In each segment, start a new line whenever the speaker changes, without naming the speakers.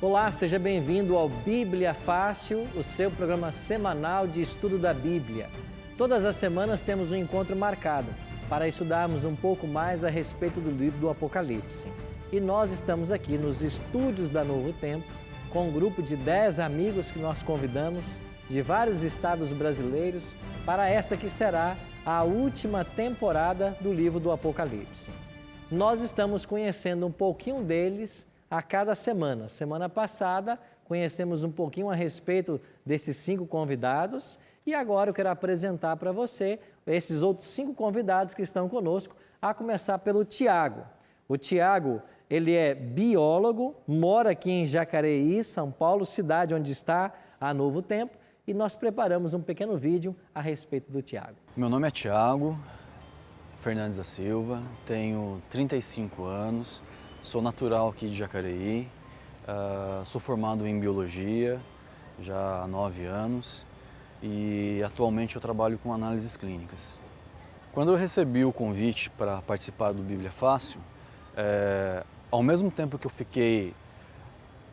Olá, seja bem-vindo ao Bíblia Fácil, o seu programa semanal de estudo da Bíblia. Todas as semanas temos um encontro marcado para estudarmos um pouco mais a respeito do livro do Apocalipse. E nós estamos aqui nos estúdios da Novo Tempo com um grupo de 10 amigos que nós convidamos de vários estados brasileiros para esta que será a última temporada do livro do Apocalipse. Nós estamos conhecendo um pouquinho deles a cada semana. Semana passada, conhecemos um pouquinho a respeito desses 5 convidados e agora eu quero apresentar para você esses outros 5 convidados que estão conosco, a começar pelo Tiago. O Tiago, ele é biólogo, mora aqui em Jacareí, São Paulo, cidade onde está a Novo Tempo, e nós preparamos um pequeno vídeo a respeito do Tiago.
Meu nome é Tiago Fernandes da Silva, tenho 35 anos, sou natural aqui de Jacareí, sou formado em biologia já há 9 anos e atualmente eu trabalho com análises clínicas. Quando eu recebi o convite para participar do Bíblia Fácil, ao mesmo tempo que eu fiquei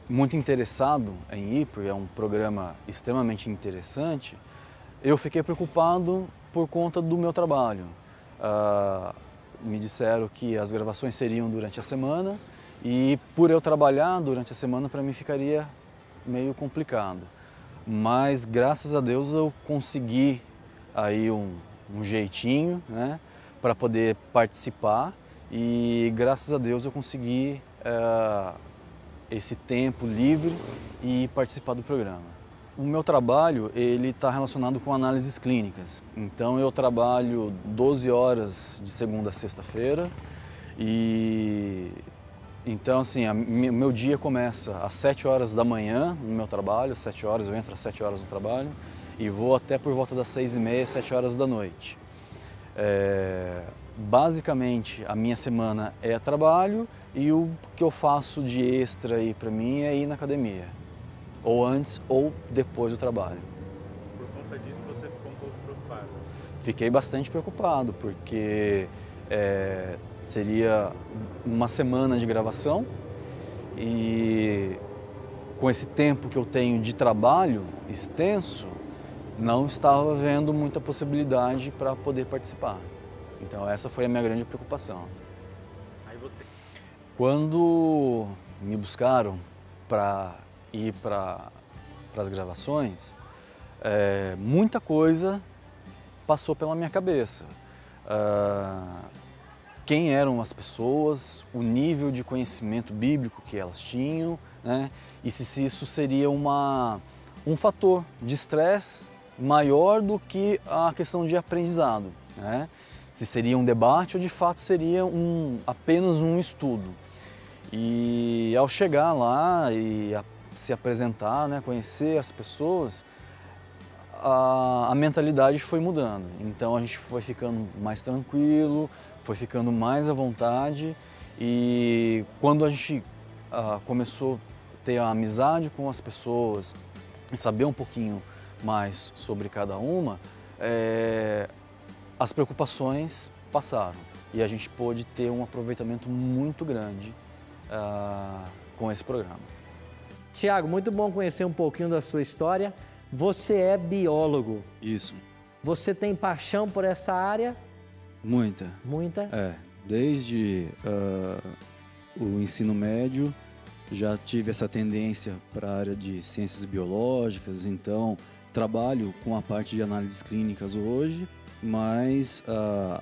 muito interessado em ir, porque é um programa extremamente interessante, eu fiquei preocupado por conta do meu trabalho. Me disseram que as gravações seriam durante a semana e por eu trabalhar durante a semana para mim ficaria meio complicado. Mas graças a Deus eu consegui aí um jeitinho, né, para poder participar e graças a Deus eu consegui esse tempo livre e participar do programa. O meu trabalho ele está relacionado com análises clínicas, então eu trabalho 12 horas de segunda a sexta-feira e então assim, meu dia começa às 7 horas da manhã no meu trabalho, 7 horas, eu entro às 7 horas no trabalho e vou até por volta das 6h30, 7 horas da noite. Basicamente a minha semana é trabalho e o que eu faço de extra aí para mim é ir na academia. Ou antes ou depois do trabalho.
Por conta disso você ficou um pouco preocupado?
Fiquei bastante preocupado, porque seria uma semana de gravação e com esse tempo que eu tenho de trabalho extenso, não estava vendo muita possibilidade para poder participar. Então essa foi a minha grande preocupação.
Aí você...
Quando me buscaram para ir para as gravações, muita coisa passou pela minha cabeça. Quem eram as pessoas, o nível de conhecimento bíblico que elas tinham, né? E se isso seria um fator de estresse maior do que a questão de aprendizado, né? Se seria um debate ou de fato seria apenas um estudo. E ao chegar lá e se apresentar, né, conhecer as pessoas, a mentalidade foi mudando. Então a gente foi ficando mais tranquilo, foi ficando mais à vontade e quando a gente começou a ter a amizade com as pessoas e saber um pouquinho mais sobre cada uma, as preocupações passaram e a gente pôde ter um aproveitamento muito grande com esse programa.
Tiago, muito bom conhecer um pouquinho da sua história. Você é biólogo.
Isso.
Você tem paixão por essa área?
Muita.
Muita?
Desde o ensino médio já tive essa tendência para a área de ciências biológicas, então trabalho com a parte de análises clínicas hoje, mas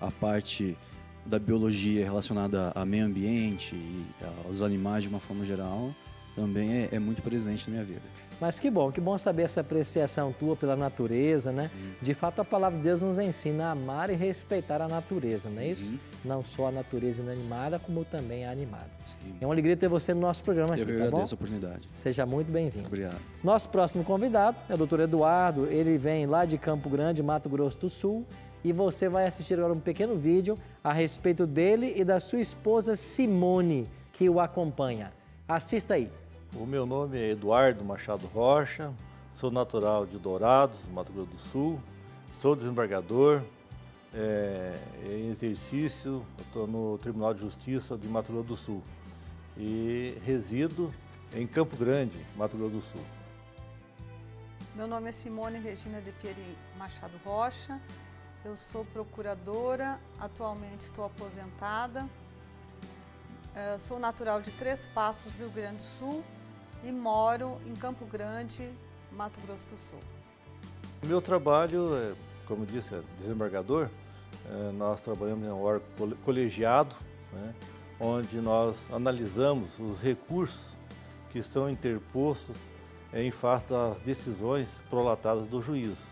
a parte da biologia relacionada ao meio ambiente e aos animais de uma forma geral também é muito presente na minha vida.
Mas que bom saber essa apreciação tua pela natureza, né? De fato, a palavra de Deus nos ensina a amar e respeitar a natureza, não é isso? Não só a natureza inanimada, como também a animada.
Sim.
É uma alegria ter você no nosso programa aqui,
Eu
tá bom?
agradeço a oportunidade.
Seja muito bem-vindo.
Obrigado.
Nosso próximo convidado é o Dr. Eduardo, ele vem lá de Campo Grande, Mato Grosso do Sul, e você vai assistir agora um pequeno vídeo a respeito dele e da sua esposa Simone, que o acompanha. Assista aí.
O meu nome é Eduardo Machado Rocha, sou natural de Dourados, Mato Grosso do Sul, sou desembargador, em exercício, estou no Tribunal de Justiça de Mato Grosso do Sul e resido em Campo Grande, Mato Grosso do Sul.
Meu nome é Simone Regina de Pieri Machado Rocha, eu sou procuradora, atualmente estou aposentada, sou natural de Três Passos, Rio Grande do Sul e moro em Campo Grande, Mato Grosso do Sul.
Meu trabalho, como disse, é desembargador. Nós trabalhamos em um órgão colegiado, né, onde nós analisamos os recursos que estão interpostos em face das decisões prolatadas do juízo.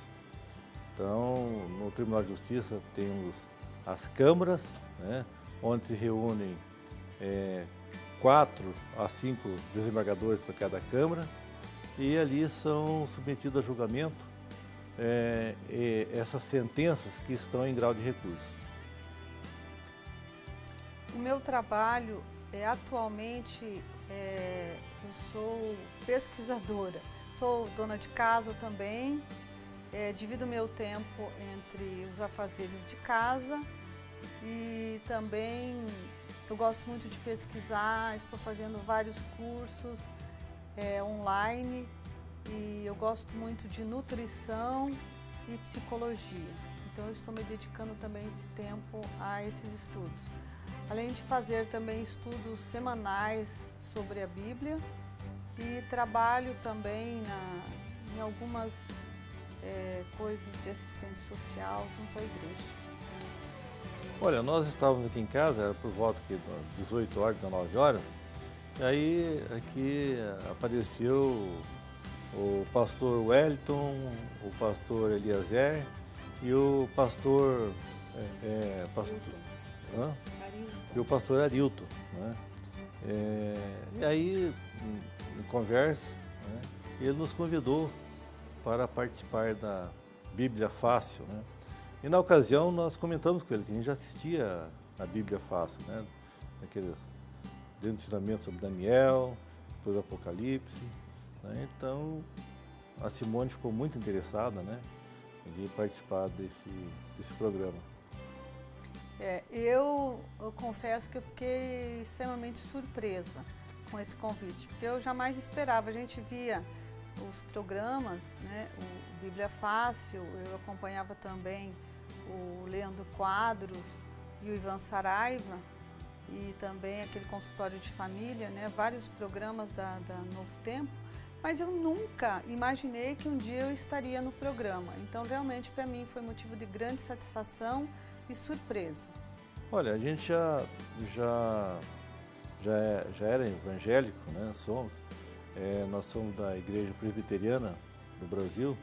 Então, no Tribunal de Justiça temos as câmaras, né, onde se reúnem 4 a 5 desembargadores para cada câmara, e ali são submetidos a julgamento essas sentenças que estão em grau de recurso.
O meu trabalho atualmente eu sou pesquisadora, sou dona de casa também, divido meu tempo entre os afazeres de casa e também eu gosto muito de pesquisar, estou fazendo vários cursos online e eu gosto muito de nutrição e psicologia. Então eu estou me dedicando também esse tempo a esses estudos. Além de fazer também estudos semanais sobre a Bíblia e trabalho também em algumas coisas de assistente social junto à igreja.
Olha, nós estávamos aqui em casa, era por volta de 18 horas, 19 horas, e aí aqui apareceu o pastor Wellington, o pastor Eliezer e o pastor... E o pastor Arilton, né? E aí, em conversa, né, ele nos convidou para participar da Bíblia Fácil, né? E na ocasião nós comentamos com ele que a gente já assistia a Bíblia Fácil, né? Aqueles ensinamentos sobre Daniel, depois Apocalipse, né? Então a Simone ficou muito interessada, né, de participar desse programa.
Eu confesso que eu fiquei extremamente surpresa com esse convite, porque eu jamais esperava. A gente via os programas, né, o Bíblia Fácil, eu acompanhava também o Leandro Quadros e o Ivan Saraiva, e também aquele consultório de família, né, vários programas da Novo Tempo, mas eu nunca imaginei que um dia eu estaria no programa. Então, realmente, para mim, foi motivo de grande satisfação e surpresa. Olha,
a gente já era evangélico, né? Nós somos da Igreja Presbiteriana do Brasil.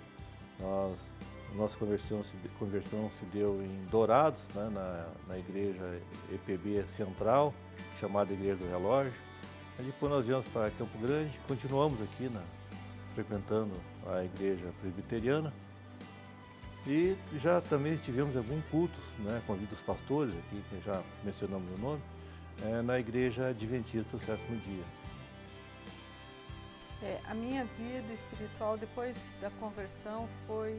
Nossa conversão se deu em Dourados, né? na Igreja EPB Central, chamada Igreja do Relógio. Aí depois nós viemos para Campo Grande, continuamos aqui frequentando a Igreja Presbiteriana. E já também tivemos alguns cultos, né, convido os pastores aqui, que já mencionamos o nome, na Igreja Adventista do Sétimo Dia. A minha vida espiritual depois da conversão foi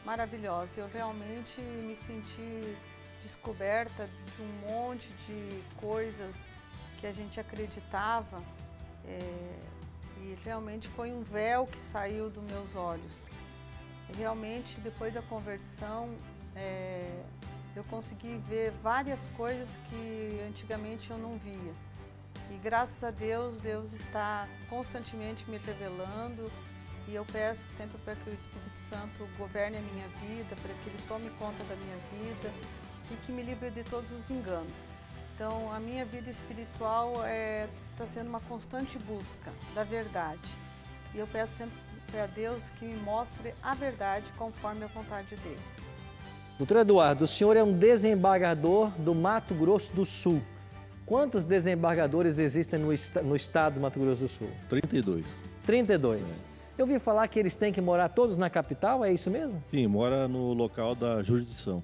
maravilhosa. Eu realmente me senti descoberta de um monte de coisas que a gente acreditava e realmente foi um véu que saiu dos meus olhos. Realmente, depois da conversão, eu consegui ver várias coisas que antigamente eu não via. E graças a Deus, Deus está constantemente me revelando e eu peço sempre para que o Espírito Santo governe a minha vida, para que Ele tome conta da minha vida e que me livre de todos os enganos. Então, a minha vida espiritual está sendo uma constante busca da verdade. E eu peço sempre para Deus que me mostre a verdade conforme a vontade dEle.
Doutor Eduardo, o senhor é um desembargador do Mato Grosso do Sul. Quantos desembargadores existem no estado do Mato Grosso do Sul?
32.
32. Eu ouvi falar que eles têm que morar todos na capital, é isso mesmo?
Sim, mora no local da jurisdição.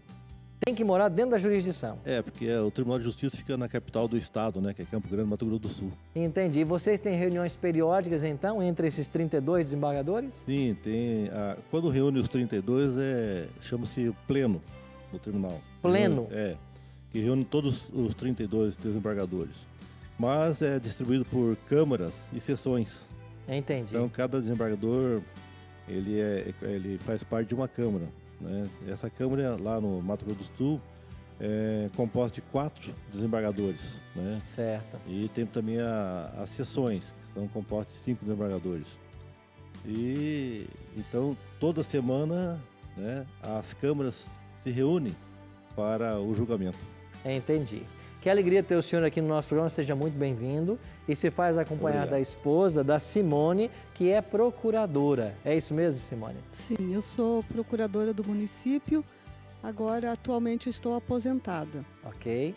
Tem que morar dentro da jurisdição?
Porque o Tribunal de Justiça fica na capital do estado, né, que é Campo Grande, Mato Grosso do Sul.
Entendi. E vocês têm reuniões periódicas, então, entre esses 32 desembargadores?
Sim, tem. Quando reúne os 32, chama-se pleno no tribunal.
Pleno?
Que reúne todos os 32 desembargadores. mas é distribuído por câmaras e seções.
Entendi.
Então, cada desembargador, ele faz parte de uma câmara, né? Essa câmara lá no Mato Grosso do Sul é composta de 4 desembargadores, né?
Certo.
E tem também as seções, que são compostas de 5 desembargadores. E então, toda semana, né, as câmaras se reúnem para o julgamento.
Entendi. Que alegria ter o senhor aqui no nosso programa, seja muito bem-vindo. E se faz acompanhar da esposa, da Simone, que é procuradora. É isso mesmo, Simone?
Sim, eu sou procuradora do município, agora atualmente estou aposentada.
Ok.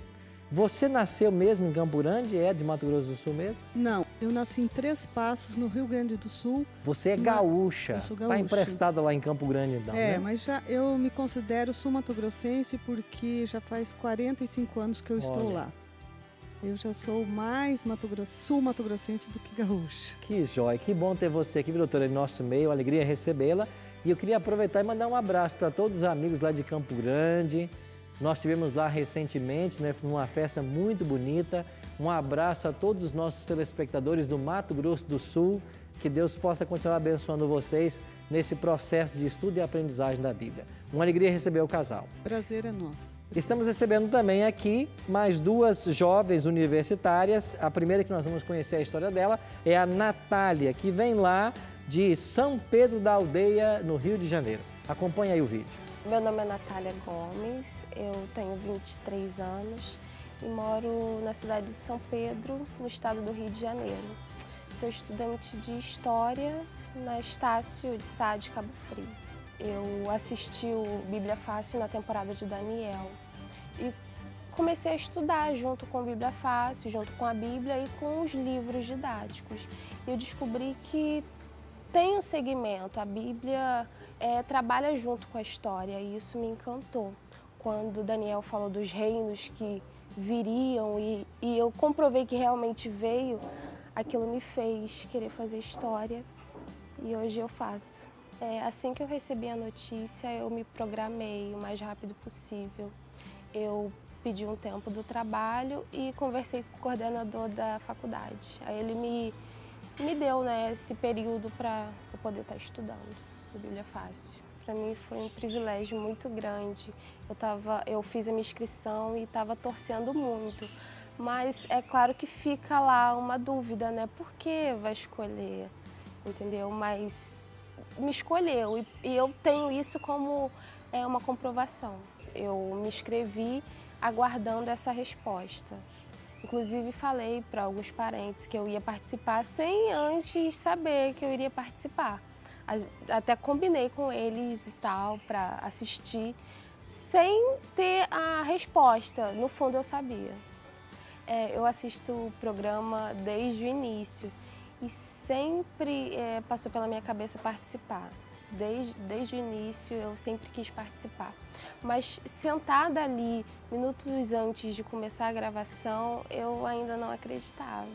Você nasceu mesmo em Campo Grande? É de Mato Grosso do Sul mesmo?
Não, eu nasci em Três Passos, no Rio Grande do Sul.
Você é gaúcha.
Eu sou gaúcha.
Está emprestada lá em Campo Grande, então, né?
Mas já eu me considero sul-mato-grossense porque já faz 45 anos que eu estou lá. Eu já sou mais sul-mato-grossense do que gaúcha.
Que jóia, que bom ter você aqui, doutora, em nosso meio, alegria recebê-la. E eu queria aproveitar e mandar um abraço para todos os amigos lá de Campo Grande. Nós estivemos lá recentemente, né, numa festa muito bonita. Um abraço a todos os nossos telespectadores do Mato Grosso do Sul. Que Deus possa continuar abençoando vocês nesse processo de estudo e aprendizagem da Bíblia. Uma alegria receber o casal.
Prazer é nosso.
Estamos recebendo também aqui mais 2 jovens universitárias. A primeira que nós vamos conhecer a história dela é a Natália, que vem lá de São Pedro da Aldeia, no Rio de Janeiro. Acompanhe aí o vídeo.
Meu nome é Natália Gomes, eu tenho 23 anos e moro na cidade de São Pedro, no estado do Rio de Janeiro. Sou estudante de História na Estácio de Sá de Cabo Frio. Eu assisti o Bíblia Fácil na temporada de Daniel e comecei a estudar junto com o Bíblia Fácil, junto com a Bíblia e com os livros didáticos. Eu descobri que tem um segmento, a Bíblia trabalha junto com a história e isso me encantou. Quando Daniel falou dos reinos que viriam e eu comprovei que realmente veio, aquilo me fez querer fazer história e hoje eu faço. Assim que eu recebi a notícia, eu me programei o mais rápido possível. Eu pedi um tempo do trabalho e conversei com o coordenador da faculdade. Aí ele me deu, né, esse período para eu poder estar estudando a Bíblia Fácil. Para mim foi um privilégio muito grande. Eu fiz a minha inscrição e estava torcendo muito. Mas é claro que fica lá uma dúvida, né? Por que vai escolher? Entendeu? Mas me escolheu e eu tenho isso como uma comprovação. Eu me inscrevi aguardando essa resposta. Inclusive falei para alguns parentes que eu ia participar sem antes saber que eu iria participar. Até combinei com eles e tal para assistir sem ter a resposta. No fundo eu sabia. Eu assisto o programa desde o início e sempre passou pela minha cabeça participar. Desde o início eu sempre quis participar. Mas sentada ali, minutos antes de começar a gravação, eu ainda não acreditava.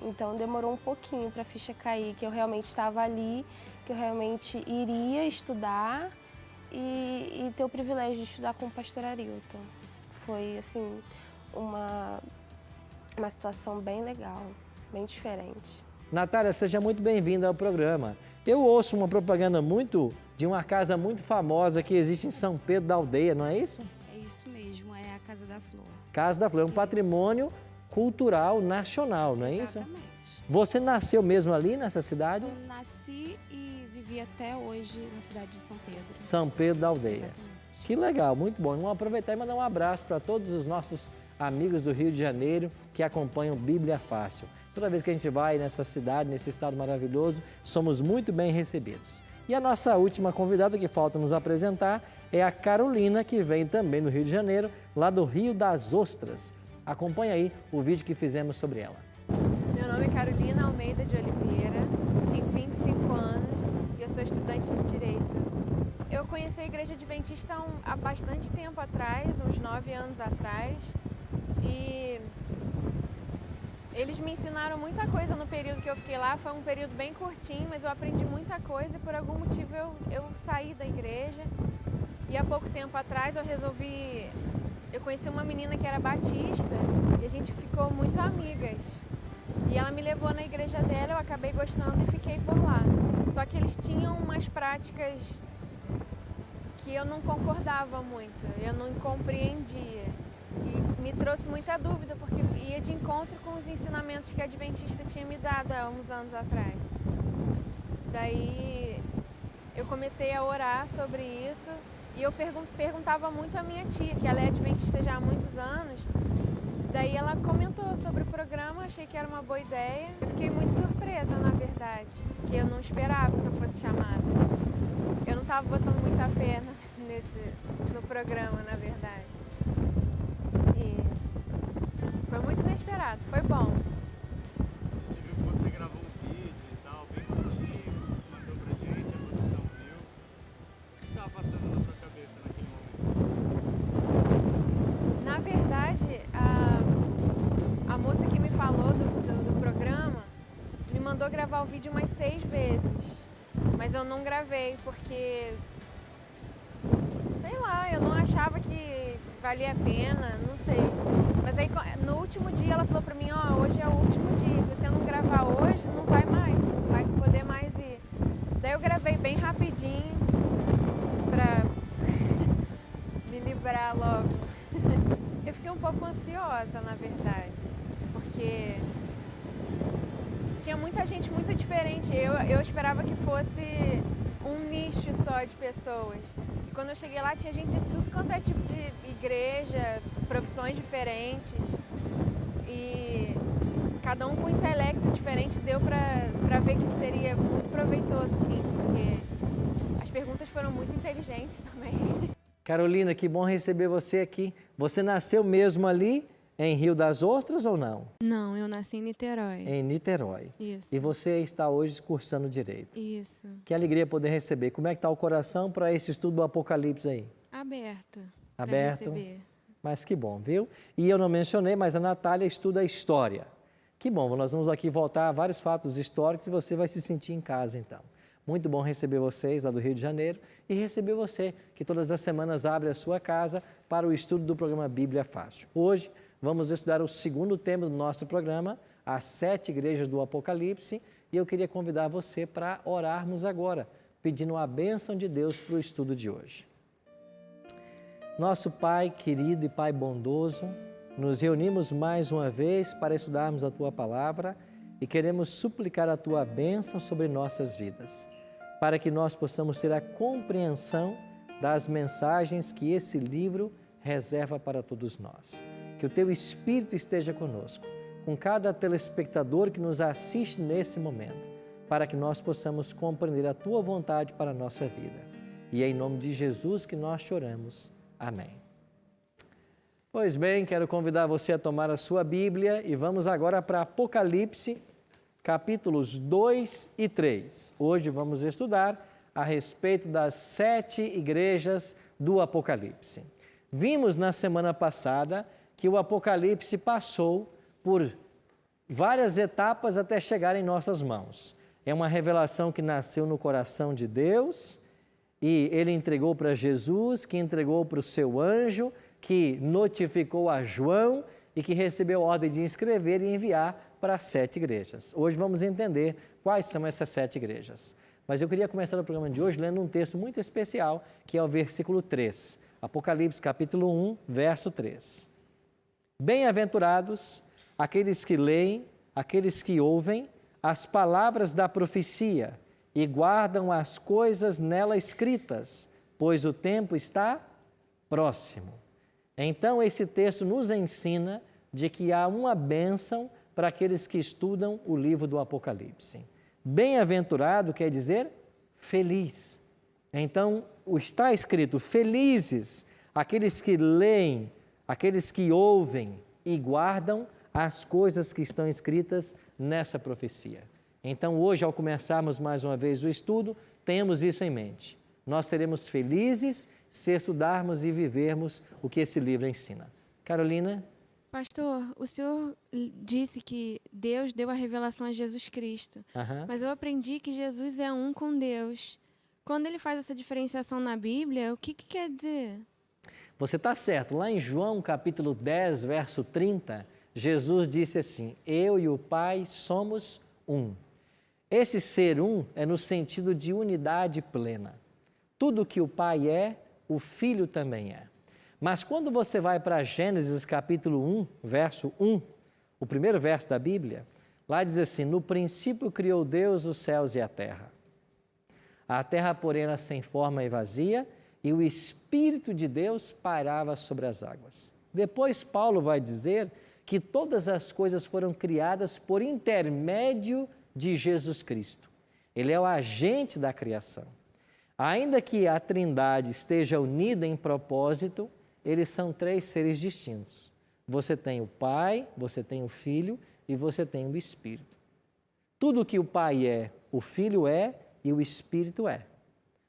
Então demorou um pouquinho para a ficha cair, que eu realmente estava ali, que eu realmente iria estudar e ter o privilégio de estudar com o pastor Arilton. Foi assim, uma situação bem legal, bem diferente.
Natália, seja muito bem-vinda ao programa. Eu ouço uma propaganda de uma casa muito famosa que existe em São Pedro da Aldeia, não é isso?
É isso mesmo, é a Casa da Flor.
Casa da Flor, um patrimônio cultural nacional, não é isso?
Exatamente.
Você nasceu mesmo ali nessa cidade?
Eu nasci e vivi até hoje na cidade de São Pedro.
São Pedro da Aldeia.
Exatamente.
Que legal, muito bom. Vamos aproveitar e mandar um abraço para todos os nossos amigos do Rio de Janeiro que acompanham Bíblia Fácil. Toda vez que a gente vai nessa cidade, nesse estado maravilhoso, somos muito bem recebidos. E a nossa última convidada que falta nos apresentar é a Carolina, que vem também do Rio de Janeiro, lá do Rio das Ostras. Acompanhe aí o vídeo que fizemos sobre ela.
Meu nome é Carolina Almeida de Oliveira, tenho 25 anos e eu sou estudante de Direito. Eu conheci a Igreja Adventista há bastante tempo atrás, uns 9 anos atrás, e eles me ensinaram muita coisa no período que eu fiquei lá. Foi um período bem curtinho, mas eu aprendi muita coisa e por algum motivo eu saí da igreja. E há pouco tempo atrás eu conheci uma menina que era batista e a gente ficou muito amigas. E ela me levou na igreja dela, eu acabei gostando e fiquei por lá. Só que eles tinham umas práticas que eu não concordava muito, eu não compreendia. E me trouxe muita dúvida, porque ia de encontro com os ensinamentos que a Adventista tinha me dado há uns anos atrás. Daí eu comecei a orar sobre isso e eu perguntava muito à minha tia, que ela é Adventista já há muitos anos. Daí ela comentou sobre o programa, achei que era uma boa ideia. Eu fiquei muito surpresa, na verdade, que eu não esperava que eu fosse chamada. Eu não estava botando muita fé no programa, na verdade. E foi muito inesperado, foi bom.
A gente viu que você gravou um vídeo e tal, bem curtinho, mandou pra gente, a produção viu. O que estava passando na sua cabeça naquele momento?
Na verdade, a moça que me falou do programa me mandou gravar o vídeo umas 6 vezes. Mas eu não gravei porque, sei lá, eu não achava que valia a pena, não sei. Mas aí no último dia ela falou pra mim, ó, hoje é o último dia, se você não gravar hoje, não vai mais, não vai poder mais ir. Daí eu gravei bem rapidinho pra me livrar logo. Eu fiquei um pouco ansiosa, na verdade, porque tinha muita gente muito diferente. Eu esperava que fosse um nicho só de pessoas. E quando eu cheguei lá, tinha gente de tudo quanto é tipo de igreja, profissões diferentes. E cada um com um intelecto diferente, deu pra ver que seria muito proveitoso, assim, porque as perguntas foram muito inteligentes também.
Carolina, que bom receber você aqui. Você nasceu mesmo ali em Rio das Ostras ou não?
Não, eu nasci em Niterói.
Em Niterói.
Isso.
E você está hoje cursando Direito.
Isso.
Que alegria poder receber. Como é que está o coração para esse estudo do Apocalipse aí?
Aberto.
Aberto?
Pra receber.
Mas que bom, viu? E eu não mencionei, mas a Natália estuda História. Que bom, nós vamos aqui voltar a vários fatos históricos e você vai se sentir em casa então. Muito bom receber vocês lá do Rio de Janeiro e receber você, que todas as semanas abre a sua casa para o estudo do programa Bíblia Fácil. Hoje vamos estudar o segundo tema do nosso programa, as 7 igrejas do Apocalipse, e eu queria convidar você para orarmos agora, pedindo a bênção de Deus para o estudo de hoje. Nosso Pai querido e Pai bondoso, nos reunimos mais uma vez para estudarmos a Tua Palavra e queremos suplicar a Tua bênção sobre nossas vidas, para que nós possamos ter a compreensão das mensagens que esse livro reserva para todos nós. Que o Teu Espírito esteja conosco, com cada telespectador que nos assiste nesse momento, para que nós possamos compreender a Tua vontade para a nossa vida. E é em nome de Jesus que nós te oramos. Amém. Pois bem, quero convidar você a tomar a sua Bíblia e vamos agora para Apocalipse, capítulos 2 e 3. Hoje vamos estudar a respeito das 7 igrejas do Apocalipse. Vimos na semana passada que o Apocalipse passou por várias etapas até chegar em nossas mãos. É uma revelação que nasceu no coração de Deus e Ele entregou para Jesus, que entregou para o seu anjo, que notificou a João e que recebeu ordem de escrever e enviar para as 7 igrejas. Hoje vamos entender quais são essas 7 igrejas. Mas eu queria começar o programa de hoje lendo um texto muito especial, que é o versículo 3. Apocalipse capítulo 1, verso 3. Bem-aventurados aqueles que leem, aqueles que ouvem as palavras da profecia e guardam as coisas nela escritas, pois o tempo está próximo. Então, esse texto nos ensina de que há uma bênção para aqueles que estudam o livro do Apocalipse. Bem-aventurado quer dizer feliz. Então, está escrito, felizes aqueles que leem, aqueles que ouvem e guardam as coisas que estão escritas nessa profecia. Então, hoje, ao começarmos mais uma vez o estudo, tenhamos isso em mente. Nós seremos felizes se estudarmos e vivermos o que esse livro ensina. Carolina?
Pastor, o senhor disse que Deus deu a revelação a Jesus Cristo, mas eu aprendi que Jesus é um com Deus. Quando ele faz essa diferenciação na Bíblia, o que quer dizer?
Você está certo. Lá em João capítulo 10, verso 30, Jesus disse assim: eu e o Pai somos um. Esse ser um é no sentido de unidade plena. Tudo que o Pai é, o Filho também é. Mas quando você vai para Gênesis capítulo 1, verso 1, o primeiro verso da Bíblia, lá diz assim: no princípio criou Deus os céus e a terra. A terra, porém, era sem forma e vazia, e o Espírito de Deus pairava sobre as águas. Depois Paulo vai dizer que todas as coisas foram criadas por intermédio de Jesus Cristo. Ele é o agente da criação. Ainda que a Trindade esteja unida em propósito, eles são três seres distintos. Você tem o Pai, você tem o Filho e você tem o Espírito. Tudo que o Pai é, o Filho é e o Espírito é.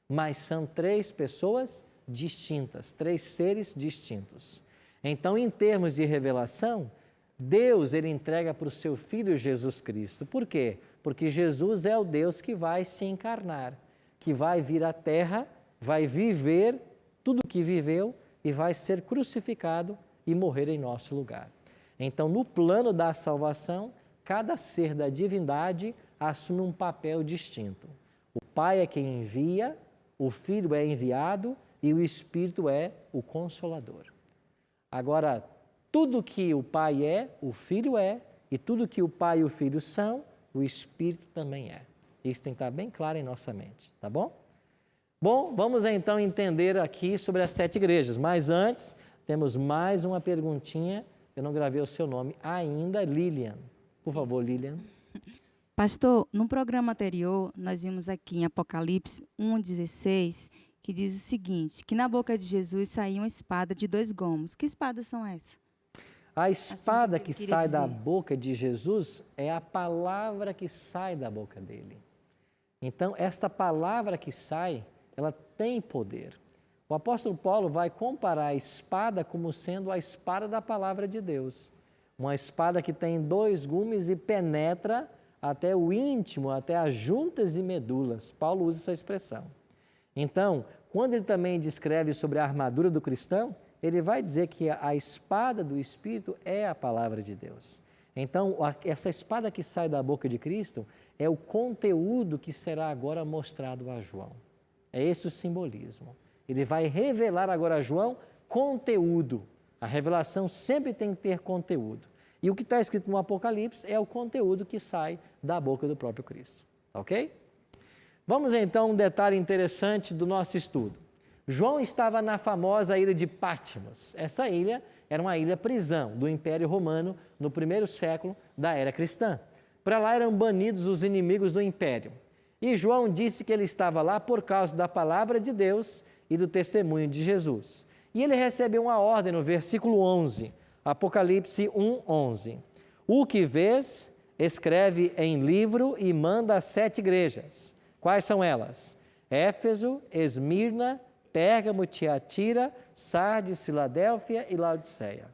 Mas são três pessoas distintas, três seres distintos. Então, em termos de revelação, Deus ele entrega para o seu Filho Jesus Cristo. Por quê? Porque Jesus é o Deus que vai se encarnar, que vai vir à Terra, vai viver tudo o que viveu e vai ser crucificado e morrer em nosso lugar. Então, no plano da salvação, cada ser da divindade assume um papel distinto. O Pai é quem envia, o Filho é enviado e o Espírito é o Consolador. Agora, tudo que o Pai é, o Filho é, e tudo que o Pai e o Filho são, o Espírito também é. Isso tem que estar bem claro em nossa mente, tá bom? Bom, vamos então entender aqui sobre as 7 igrejas, mas antes temos mais uma perguntinha, eu não gravei o seu nome ainda, Lilian. Por favor,
Isso.
Lilian.
Pastor, no programa anterior, nós vimos aqui em Apocalipse 1,16, que diz o seguinte, que na boca de Jesus saiu uma espada de 2 gomos. Que espadas são essas?
A espada que sai da
dizer.
boca de Jesus é a palavra que sai da boca dele. Então, esta palavra que sai, ela tem poder. O apóstolo Paulo vai comparar a espada como sendo a espada da palavra de Deus. Uma espada que tem 2 gumes e penetra até o íntimo, até as juntas e medulas. Paulo usa essa expressão. Então, quando ele também descreve sobre a armadura do cristão, ele vai dizer que a espada do Espírito é a palavra de Deus. Então, essa espada que sai da boca de Cristo é o conteúdo que será agora mostrado a João. É esse o simbolismo. Ele vai revelar agora a João conteúdo. A revelação sempre tem que ter conteúdo. E o que está escrito no Apocalipse é o conteúdo que sai da boca do próprio Cristo. Ok? Vamos então a um detalhe interessante do nosso estudo. João estava na famosa ilha de Patmos. Essa ilha era uma ilha-prisão do Império Romano no 1º século da era cristã. Para lá eram banidos os inimigos do Império. E João disse que ele estava lá por causa da palavra de Deus e do testemunho de Jesus. E ele recebeu uma ordem no versículo 11, Apocalipse 1:11. O que vês, escreve em livro e manda às 7 igrejas. Quais são elas? Éfeso, Esmirna, Pérgamo, Tiatira, Sardes, Filadélfia e Laodiceia.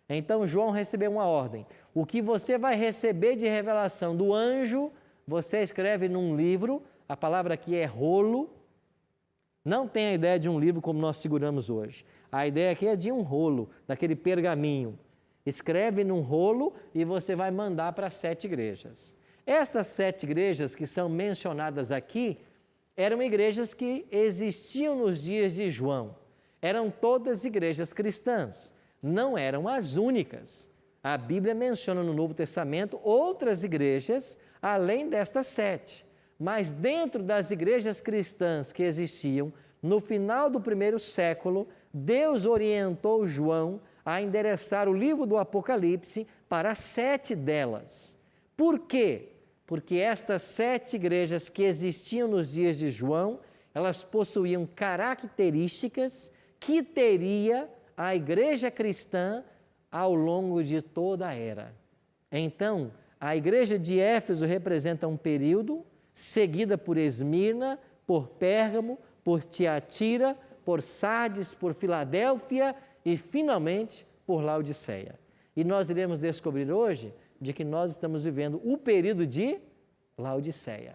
Então João recebeu uma ordem. O que você vai receber de revelação do anjo, você escreve num livro, a palavra aqui é rolo. Não tem a ideia de um livro como nós seguramos hoje. A ideia aqui é de um rolo, daquele pergaminho. Escreve num rolo e você vai mandar para 7 igrejas. Essas 7 igrejas que são mencionadas aqui eram igrejas que existiam nos dias de João. Eram todas igrejas cristãs, não eram as únicas. A Bíblia menciona no Novo Testamento outras igrejas além destas 7. Mas dentro das igrejas cristãs que existiam, no final do 1º século, Deus orientou João a endereçar o livro do Apocalipse para 7 delas. Por quê? Porque estas 7 igrejas que existiam nos dias de João, elas possuíam características que teria a igreja cristã ao longo de toda a era. Então, a igreja de Éfeso representa um período, seguida por Esmirna, por Pérgamo, por Tiatira, por Sardes, por Filadélfia e, finalmente, por Laodiceia. E nós iremos descobrir hoje de que nós estamos vivendo o período de Laodiceia.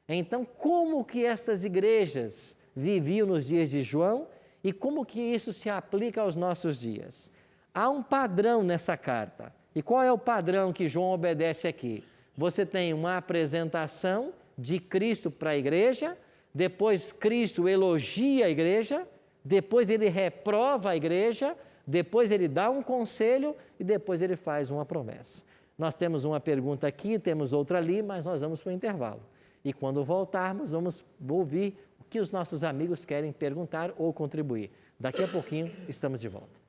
Então, como que essas igrejas viviam nos dias de João E como que isso se aplica aos nossos dias? Há um padrão nessa carta. E qual é o padrão que João obedece aqui? Você tem uma apresentação de Cristo para a igreja, depois Cristo elogia a igreja, depois ele reprova a igreja, depois ele dá um conselho e depois ele faz uma promessa. Nós temos uma pergunta aqui, temos outra ali, mas nós vamos para o intervalo. E quando voltarmos, vamos ouvir o que os nossos amigos querem perguntar ou contribuir. Daqui a pouquinho, estamos de volta.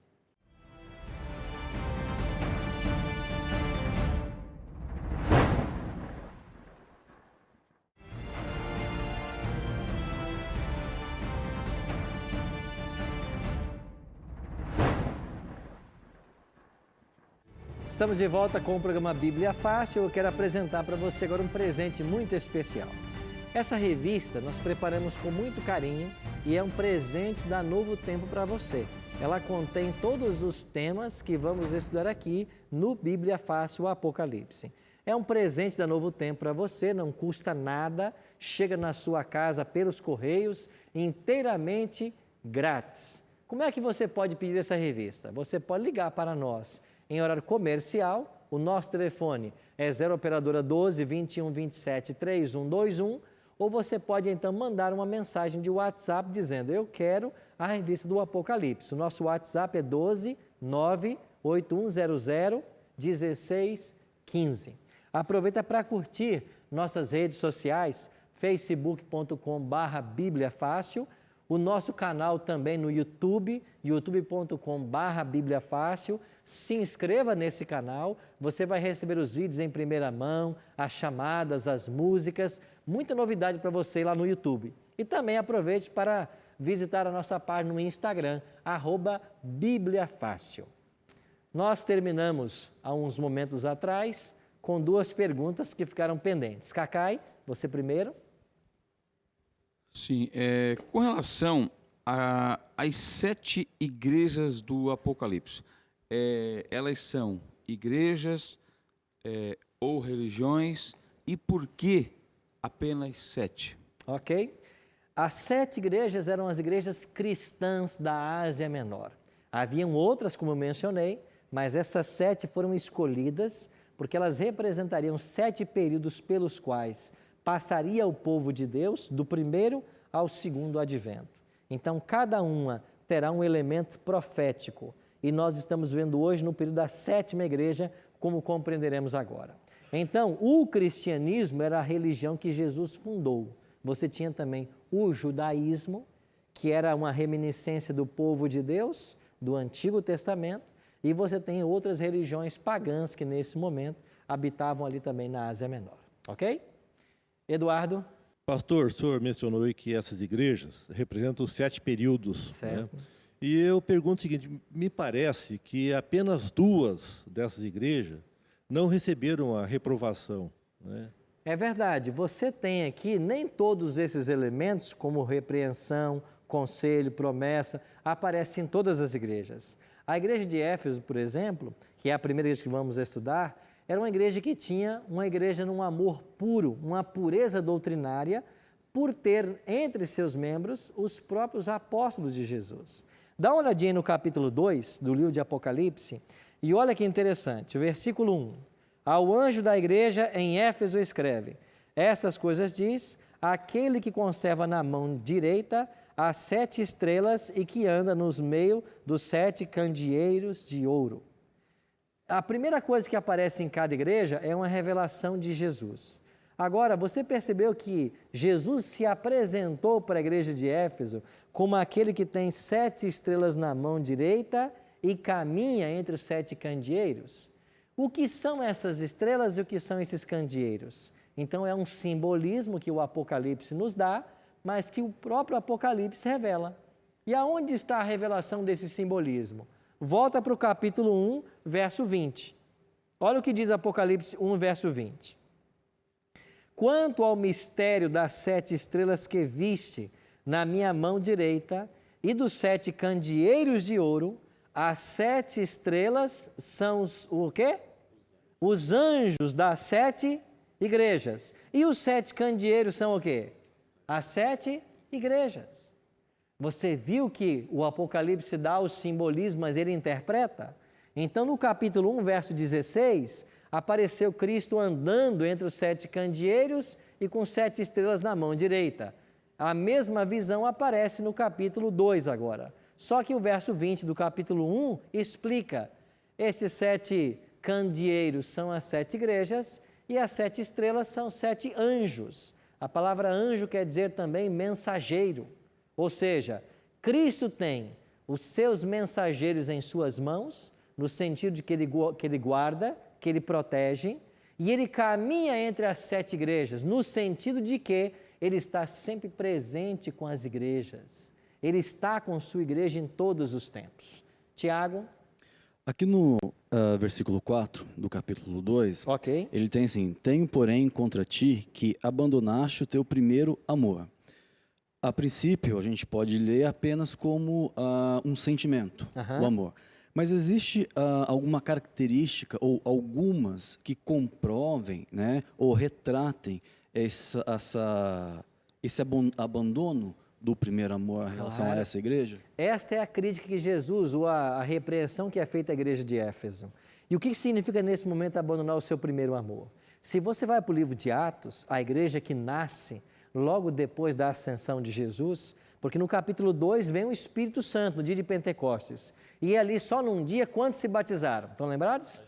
Estamos de volta com o programa Bíblia Fácil. Eu quero apresentar para você agora um presente muito especial. Essa revista nós preparamos com muito carinho e é um presente da Novo Tempo para você. Ela contém todos os temas que vamos estudar aqui no Bíblia Fácil Apocalipse. É um presente da Novo Tempo para você, não custa nada, chega na sua casa pelos correios, inteiramente grátis. Como é que você pode pedir essa revista? Você pode ligar para nós em horário comercial. O nosso telefone é 0 operadora 12 21 27 3121, ou você pode então mandar uma mensagem de WhatsApp dizendo: eu quero a revista do Apocalipse. O nosso WhatsApp é 12 98100 1615. Aproveita para curtir nossas redes sociais, facebook.com/bibliafácil, o nosso canal também no YouTube, youtube.com/bibliafácil. Se inscreva nesse canal, você vai receber os vídeos em primeira mão, as chamadas, as músicas, muita novidade para você lá no YouTube. E também aproveite para visitar a nossa página no Instagram, @bibliafácil. Nós terminamos há uns momentos atrás com duas perguntas que ficaram pendentes. Cacai, você primeiro.
Sim, com relação às 7 igrejas do Apocalipse, elas são igrejas ou religiões, e por que apenas 7?
Ok. As 7 igrejas eram as igrejas cristãs da Ásia Menor. Haviam outras, como eu mencionei, mas essas 7 foram escolhidas porque elas representariam 7 períodos pelos quais passaria o povo de Deus do primeiro ao segundo advento. Então, cada uma terá um elemento profético. E nós estamos vendo hoje no período da 7ª igreja, como compreenderemos agora. Então, o cristianismo era a religião que Jesus fundou. Você tinha também o judaísmo, que era uma reminiscência do povo de Deus, do Antigo Testamento, e você tem outras religiões pagãs que nesse momento habitavam ali também na Ásia Menor. Ok? Eduardo?
Pastor, o senhor mencionou aí que essas igrejas representam os 7 períodos.
Certo.
Né? E eu pergunto o seguinte: me parece que apenas 2 dessas igrejas não receberam a reprovação, né?
É verdade, você tem aqui nem todos esses elementos, como repreensão, conselho, promessa, aparecem em todas as igrejas. A igreja de Éfeso, por exemplo, que é a primeira igreja que vamos estudar, era uma igreja que tinha uma igreja num amor puro, uma pureza doutrinária, por ter entre seus membros os próprios apóstolos de Jesus. Dá uma olhadinha no capítulo 2 do livro de Apocalipse e olha que interessante, o versículo 1. Ao anjo da igreja em Éfeso escreve: essas coisas diz aquele que conserva na mão direita as 7 estrelas e que anda nos meio dos 7 candeeiros de ouro. A primeira coisa que aparece em cada igreja é uma revelação de Jesus. Agora, você percebeu que Jesus se apresentou para a igreja de Éfeso como aquele que tem 7 estrelas na mão direita e caminha entre os 7 candeeiros? O que são essas estrelas e o que são esses candeeiros? Então, é um simbolismo que o Apocalipse nos dá, mas que o próprio Apocalipse revela. E aonde está a revelação desse simbolismo? Volta para o capítulo 1, verso 20. Olha o que diz Apocalipse 1, verso 20. Quanto ao mistério das 7 estrelas que viste na minha mão direita e dos 7 candeeiros de ouro, as 7 estrelas são o quê? Os anjos das 7 igrejas. E os 7 candeeiros são o quê? As 7 igrejas. Você viu que o Apocalipse dá o simbolismo, mas ele interpreta? Então, no capítulo 1, verso 16, apareceu Cristo andando entre os 7 candeeiros e com 7 estrelas na mão direita. A mesma visão aparece no capítulo 2 agora. Só que o verso 20 do capítulo 1 explica: esses 7 candeeiros são as 7 igrejas e as 7 estrelas são 7 anjos. A palavra anjo quer dizer também mensageiro. Ou seja, Cristo tem os seus mensageiros em suas mãos, no sentido de que ele guarda, que ele protege, e ele caminha entre as 7 igrejas, no sentido de que ele está sempre presente com as igrejas. Ele está com sua igreja em todos os tempos. Tiago?
Aqui no versículo 4 do capítulo 2, ele tem assim: tenho, porém, contra ti que abandonaste o teu primeiro amor. A princípio, a gente pode ler apenas como um sentimento, o amor. Mas existe alguma característica ou algumas que comprovem, né, ou retratem esse abandono do primeiro amor em relação a essa igreja?
Esta é a crítica que Jesus, ou a repreensão que é feita à igreja de Éfeso. E o que significa nesse momento abandonar o seu primeiro amor? Se você vai para o livro de Atos, a igreja que nasce logo depois da ascensão de Jesus, porque no capítulo 2 vem o Espírito Santo, no dia de Pentecostes. E ali só num dia, quantos se batizaram? Estão lembrados?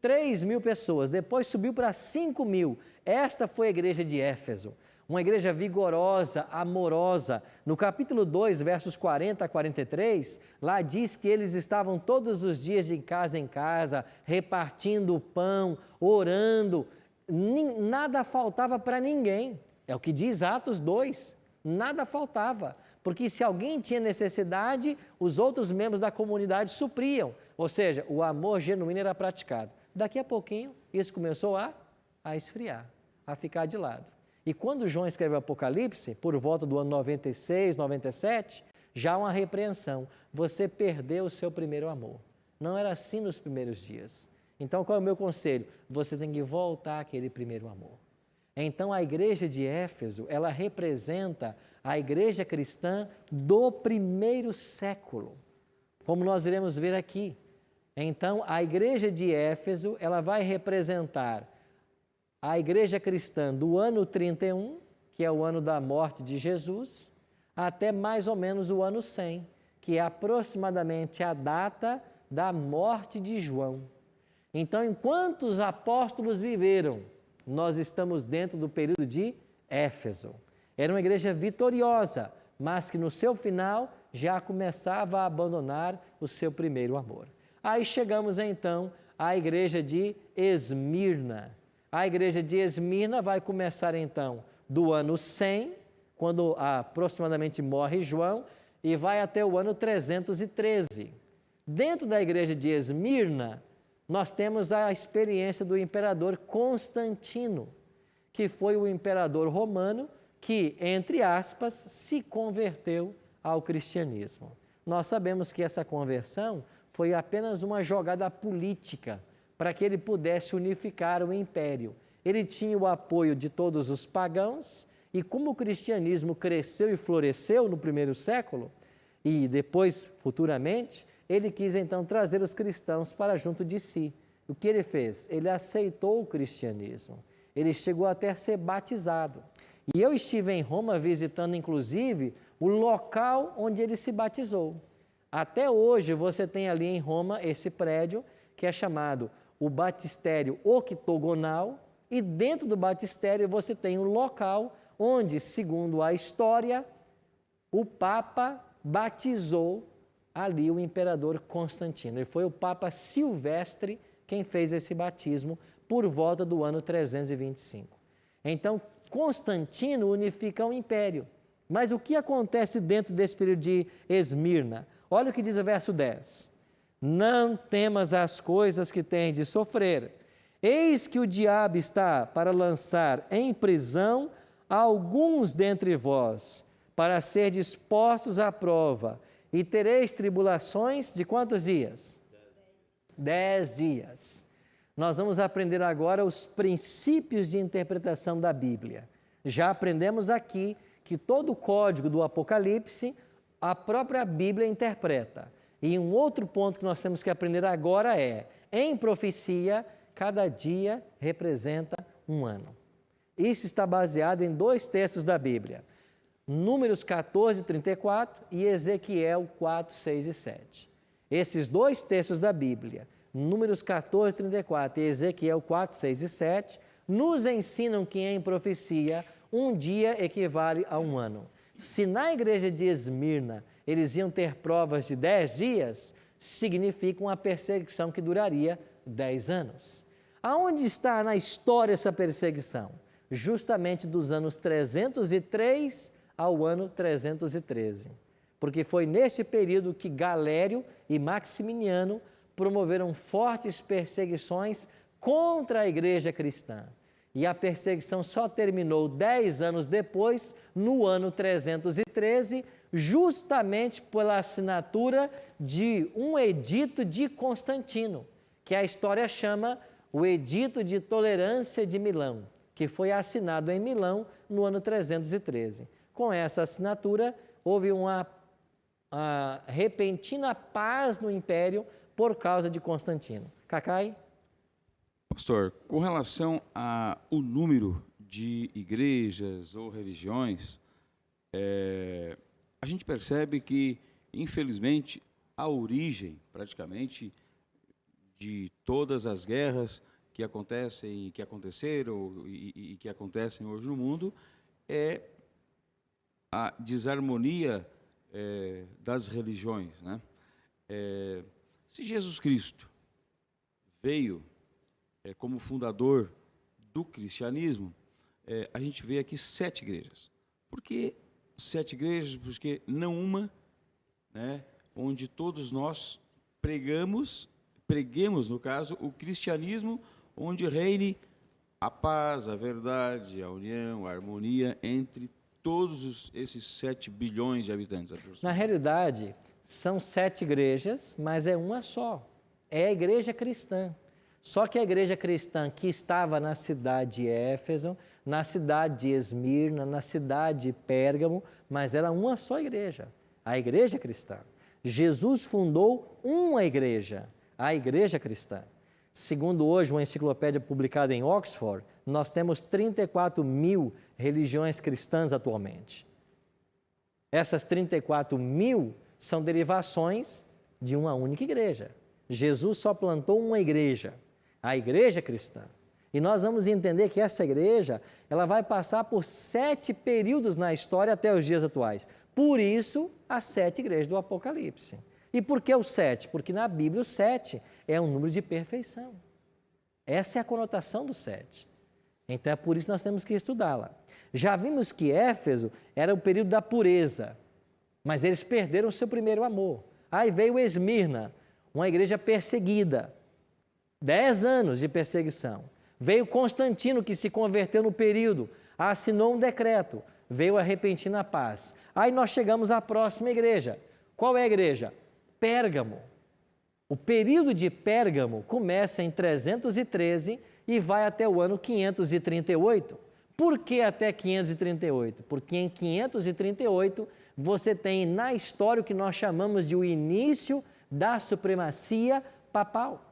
3.000 pessoas, depois subiu para 5.000. Esta foi a igreja de Éfeso, uma igreja vigorosa, amorosa. No capítulo 2, versos 40 a 43, lá diz que eles estavam todos os dias de casa em casa, repartindo o pão, orando, nada faltava para ninguém. É o que diz Atos 2, nada faltava, porque se alguém tinha necessidade, os outros membros da comunidade supriam, ou seja, o amor genuíno era praticado. Daqui a pouquinho, isso começou a esfriar, a ficar de lado. E quando João escreveu o Apocalipse, por volta do ano 96, 97, já há uma repreensão. Você perdeu o seu primeiro amor. Não era assim nos primeiros dias. Então, qual é o meu conselho? Você tem que voltar àquele primeiro amor. Então, a igreja de Éfeso, ela representa a igreja cristã do primeiro século, como nós iremos ver aqui. Então, a igreja de Éfeso, ela vai representar a igreja cristã do ano 31, que é o ano da morte de Jesus, até mais ou menos o ano 100, que é aproximadamente a data da morte de João. Então, enquanto os apóstolos viveram, nós estamos dentro do período de Éfeso. Era uma igreja vitoriosa, mas que no seu final já começava a abandonar o seu primeiro amor. Aí chegamos então à igreja de Esmirna. A igreja de Esmirna vai começar então do ano 100, quando aproximadamente morre João, e vai até o ano 313. Dentro da igreja de Esmirna, nós temos a experiência do imperador Constantino, que foi o imperador romano que, entre aspas, se converteu ao cristianismo. Nós sabemos que essa conversão foi apenas uma jogada política para que ele pudesse unificar o império. Ele tinha o apoio de todos os pagãos e como o cristianismo cresceu e floresceu no primeiro século e depois, futuramente, ele quis então trazer os cristãos para junto de si. O que ele fez? Ele aceitou o cristianismo. Ele chegou até a ser batizado. E eu estive em Roma visitando inclusive o local onde ele se batizou. Até hoje você tem ali em Roma esse prédio que é chamado o Batistério Octogonal e dentro do batistério você tem um local onde, segundo a história, o Papa batizou ali o imperador Constantino. E foi o Papa Silvestre quem fez esse batismo por volta do ano 325. Então, Constantino unifica o império. Mas o que acontece dentro desse período de Esmirna? Olha o que diz o verso 10. Não temas as coisas que tens de sofrer. Eis que o diabo está para lançar em prisão alguns dentre vós, para ser dispostos à prova, e tereis tribulações de quantos dias? 10 dias. Nós vamos aprender agora os princípios de interpretação da Bíblia. Já aprendemos aqui que todo o código do Apocalipse a própria Bíblia interpreta. E um outro ponto que nós temos que aprender agora é, em profecia, cada dia representa um ano. Isso está baseado em 2 textos da Bíblia, Números 14, 34 e Ezequiel 4, 6 e 7. Esses 2 textos da Bíblia, Números 14, 34 e Ezequiel 4, 6 e 7, nos ensinam que em profecia um dia equivale a um ano. Se na igreja de Esmirna eles iam ter provas de 10 dias, significa uma perseguição que duraria 10 anos. Aonde está na história essa perseguição? Justamente dos anos 303 ao ano 313. Porque foi neste período que Galério e Maximiniano promoveram fortes perseguições contra a igreja cristã. E a perseguição só terminou 10 anos depois, no ano 313, justamente pela assinatura de um edito de Constantino, que a história chama o Edito de Tolerância de Milão, que foi assinado em Milão no ano 313. Com essa assinatura, houve uma repentina paz no Império por causa de Constantino. Cacai?
Pastor, com relação ao número de igrejas ou religiões, a gente percebe que, infelizmente, a origem, praticamente, de todas as guerras que acontecem, que aconteceram e que acontecem hoje no mundo, é a desarmonia das religiões, né? Se Jesus Cristo veio como fundador do cristianismo, a gente vê aqui 7 igrejas. Por que 7 igrejas? Porque não uma, né, onde todos nós preguemos, no caso, o cristianismo, onde reine a paz, a verdade, a união, a harmonia entre todos esses 7 bilhões de habitantes.
Na realidade, são 7 igrejas, mas é uma só. É a igreja cristã. Só que a igreja cristã que estava na cidade de Éfeso, na cidade de Esmirna, na cidade de Pérgamo, mas era uma só igreja, a igreja cristã. Jesus fundou uma igreja, a igreja cristã. Segundo hoje uma enciclopédia publicada em Oxford, nós temos 34 mil religiões cristãs atualmente. Essas 34 mil são derivações de uma única igreja. Jesus só plantou uma igreja, a igreja cristã. E nós vamos entender que essa igreja, ela vai passar por 7 períodos na história até os dias atuais. Por isso, as 7 igrejas do Apocalipse. E por que o 7? Porque na Bíblia o 7 é um número de perfeição. Essa é a conotação do 7. Então é por isso que nós temos que estudá-la. Já vimos que Éfeso era o período da pureza, mas eles perderam o seu primeiro amor. Aí veio Esmirna, uma igreja perseguida, 10 anos de perseguição. Veio Constantino, que se converteu no período, assinou um decreto, veio a repentina paz. Aí nós chegamos à próxima igreja. Qual é a igreja? Pérgamo. O período de Pérgamo começa em 313 e vai até o ano 538. Por que até 538? Porque em 538 você tem na história o que nós chamamos de o início da supremacia papal.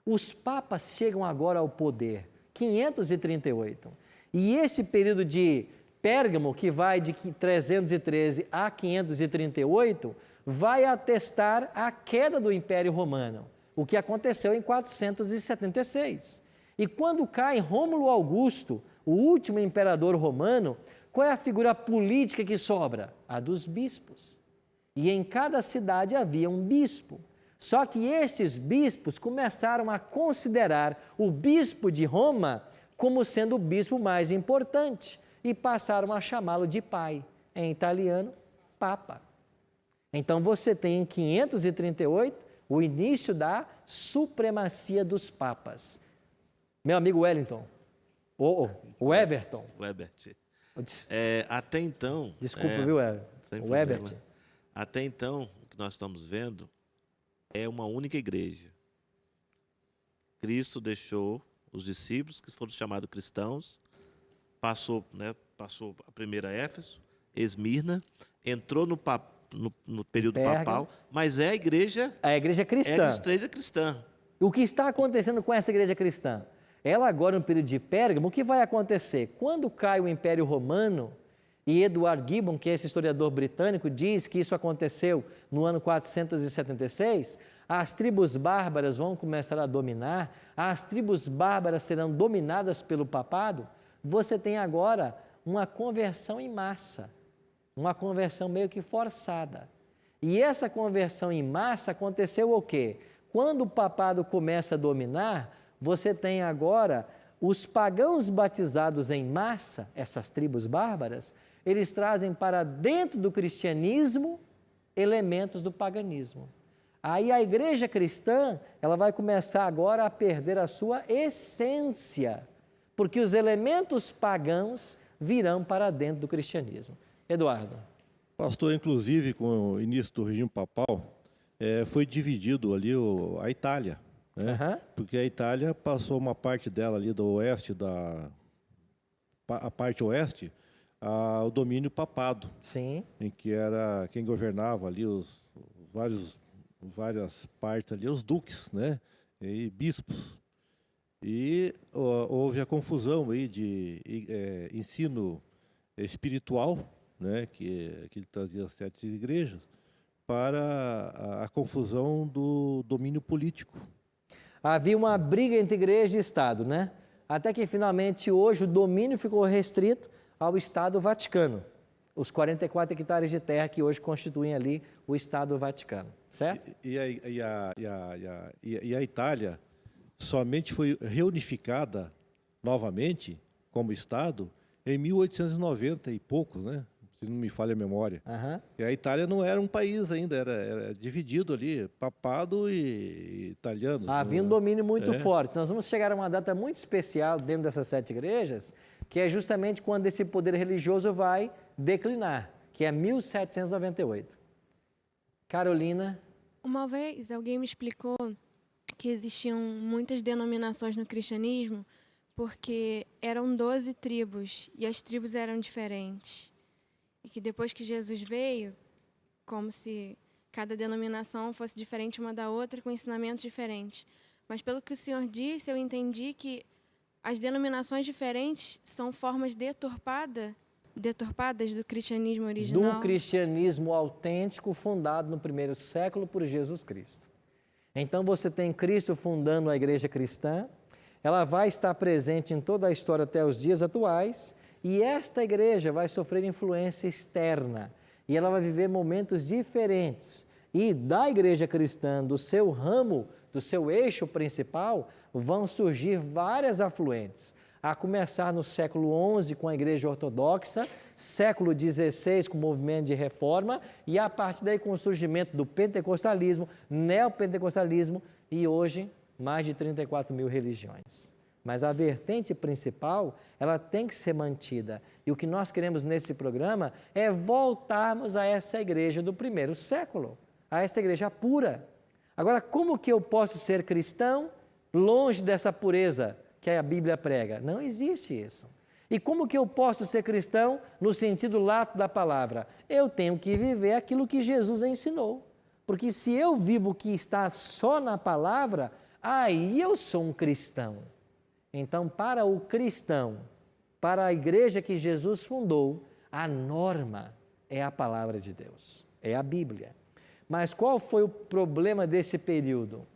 Os papas chegam agora ao poder, 538. E esse período de Pérgamo, que vai de 313 a 538, vai atestar a queda do Império Romano, o que aconteceu em 476. E quando cai Rômulo Augusto, o último imperador romano, qual é a figura política que sobra? A dos bispos. E em cada cidade havia um bispo. Só que esses bispos começaram a considerar o bispo de Roma como sendo o bispo mais importante e passaram a chamá-lo de pai, em italiano, papa. Então você tem em 538 o início da supremacia dos papas. Meu amigo Wellington, o Everton.
O Ebert. Até então...
Desculpa, viu, Everton? O Ebert.
Até então, o que nós estamos vendo é uma única igreja. Cristo deixou os discípulos, que foram chamados cristãos, passou a primeira Éfeso, Esmirna, entrou no no período
Pérgamo.
papal, mas é a igreja...
A igreja cristã.
É a igreja cristã.
O que está acontecendo com essa igreja cristã? Ela agora, no período de Pérgamo, o que vai acontecer? Quando cai o Império Romano, e Edward Gibbon, que é esse historiador britânico, diz que isso aconteceu no ano 476, as tribos bárbaras vão começar a dominar, as tribos bárbaras serão dominadas pelo papado, você tem agora uma conversão em massa, uma conversão meio que forçada. E essa conversão em massa aconteceu o quê? Quando o papado começa a dominar, você tem agora os pagãos batizados em massa, essas tribos bárbaras, eles trazem para dentro do cristianismo elementos do paganismo. Aí a igreja cristã, ela vai começar agora a perder a sua essência, porque os elementos pagãos virão para dentro do cristianismo. Eduardo.
Pastor, inclusive, com o início do regime papal, foi dividido ali a Itália, né? Porque a Itália passou uma parte dela ali do oeste, a parte oeste, ao domínio papado.
Sim.
Em que era quem governava ali várias partes ali, os duques, né? E bispos. E houve a confusão aí de ensino espiritual, né? Que ele trazia as 7 igrejas, para a confusão do domínio político.
Havia uma briga entre igreja e Estado, né? Até que finalmente hoje o domínio ficou restrito ao Estado Vaticano, os 44 hectares de terra que hoje constituem ali o Estado Vaticano, certo?
E a Itália somente foi reunificada novamente como Estado em 1890 e poucos, né? Se não me falha a memória. E a Itália não era um país ainda, era dividido ali, papado e italiano.
Havia um domínio muito forte. Nós vamos chegar a uma data muito especial dentro dessas 7 igrejas, que é justamente quando esse poder religioso vai declinar, que é 1798. Carolina.
Uma vez alguém me explicou que existiam muitas denominações no cristianismo porque eram 12 tribos e as tribos eram diferentes. E que depois que Jesus veio, como se cada denominação fosse diferente uma da outra, com ensinamentos diferentes. Mas pelo que o senhor disse, eu entendi que as denominações diferentes são formas deturpadas do cristianismo original.
Do cristianismo autêntico fundado no primeiro século por Jesus Cristo. Então você tem Cristo fundando a igreja cristã, ela vai estar presente em toda a história até os dias atuais, e esta igreja vai sofrer influência externa, e ela vai viver momentos diferentes. E da igreja cristã, do seu ramo, do seu eixo principal, vão surgir várias afluentes. A começar no século XI com a igreja ortodoxa, século XVI com o movimento de reforma, e a partir daí com o surgimento do pentecostalismo, neopentecostalismo, e hoje mais de 34 mil religiões. Mas a vertente principal, ela tem que ser mantida. E o que nós queremos nesse programa é voltarmos a essa igreja do primeiro século, a essa igreja pura. Agora, como que eu posso ser cristão longe dessa pureza que a Bíblia prega? Não existe isso. E como que eu posso ser cristão no sentido lato da palavra? Eu tenho que viver aquilo que Jesus ensinou. Porque se eu vivo o que está só na palavra, aí eu sou um cristão. Então, para o cristão, para a igreja que Jesus fundou, a norma é a palavra de Deus, é a Bíblia. Mas qual foi o problema desse período?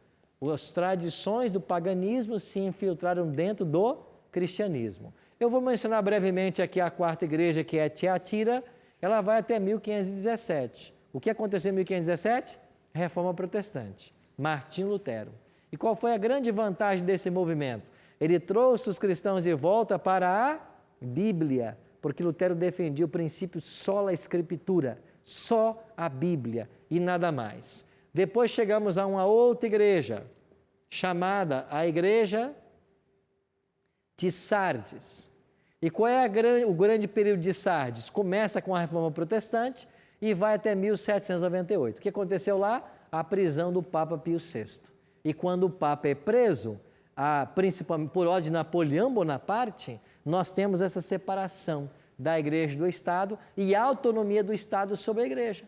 As tradições do paganismo se infiltraram dentro do cristianismo. Eu vou mencionar brevemente aqui a 4ª igreja, que é Tiatira, ela vai até 1517. O que aconteceu em 1517? Reforma protestante, Martinho Lutero. E qual foi a grande vantagem desse movimento? Ele trouxe os cristãos de volta para a Bíblia, porque Lutero defendia o princípio sola escritura, só a Bíblia e nada mais. Depois chegamos a uma outra igreja, chamada a Igreja de Sardes. E qual é o grande período de Sardes? Começa com a Reforma Protestante e vai até 1798. O que aconteceu lá? A prisão do Papa Pio VI. E quando o Papa é preso, principalmente por ordem de Napoleão Bonaparte, nós temos essa separação da igreja do Estado e a autonomia do Estado sobre a igreja.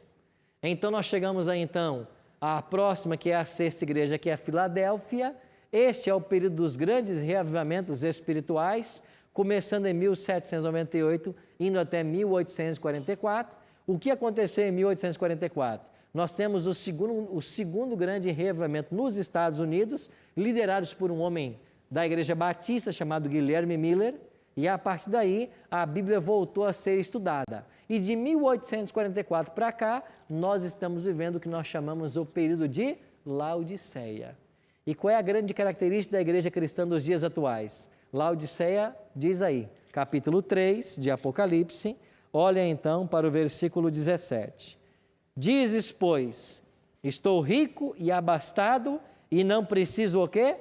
Então nós chegamos aí então à próxima, que é a sexta igreja, que é a Filadélfia. Este é o período dos grandes reavivamentos espirituais, começando em 1798, indo até 1844. O que aconteceu em 1844? Nós temos o segundo grande reavivamento nos Estados Unidos, liderados por um homem da Igreja Batista chamado Guilherme Miller, e a partir daí a Bíblia voltou a ser estudada. E de 1844 para cá, nós estamos vivendo o que nós chamamos o período de Laodiceia. E qual é a grande característica da igreja cristã dos dias atuais? Laodiceia diz aí, capítulo 3 de Apocalipse, olha então para o versículo 17. Dizes, pois, estou rico e abastado e não preciso o quê?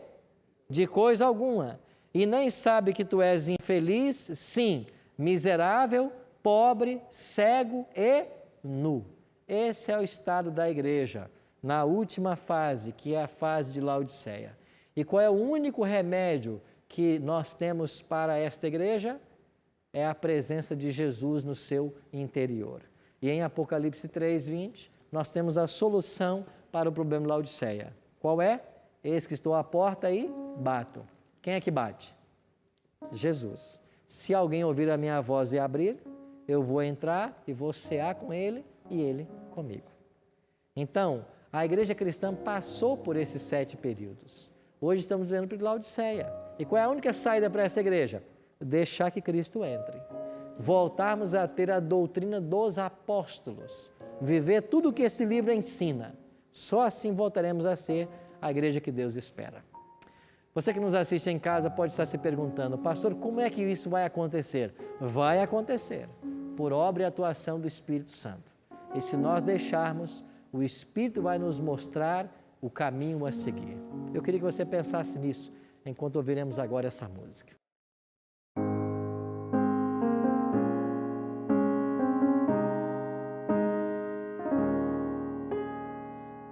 De coisa alguma. E nem sabe que tu és infeliz, sim, miserável, pobre, cego e nu. Esse é o estado da igreja, na última fase, que é a fase de Laodiceia. E qual é o único remédio que nós temos para esta igreja? É a presença de Jesus no seu interior. E em Apocalipse 3:20, nós temos a solução para o problema de Laodiceia. Qual é? Eis que estou à porta e bato. Quem é que bate? Jesus. Se alguém ouvir a minha voz e abrir, eu vou entrar e vou cear com ele e ele comigo. Então, a igreja cristã passou por esses 7 períodos. Hoje estamos vivendo por Laodiceia. E qual é a única saída para essa igreja? Deixar que Cristo entre. Voltarmos a ter a doutrina dos apóstolos. Viver tudo o que esse livro ensina. Só assim voltaremos a ser a igreja que Deus espera. Você que nos assiste em casa pode estar se perguntando, pastor, como é que isso vai acontecer? Vai acontecer por obra e atuação do Espírito Santo. E se nós deixarmos, o Espírito vai nos mostrar o caminho a seguir. Eu queria que você pensasse nisso enquanto ouviremos agora essa música.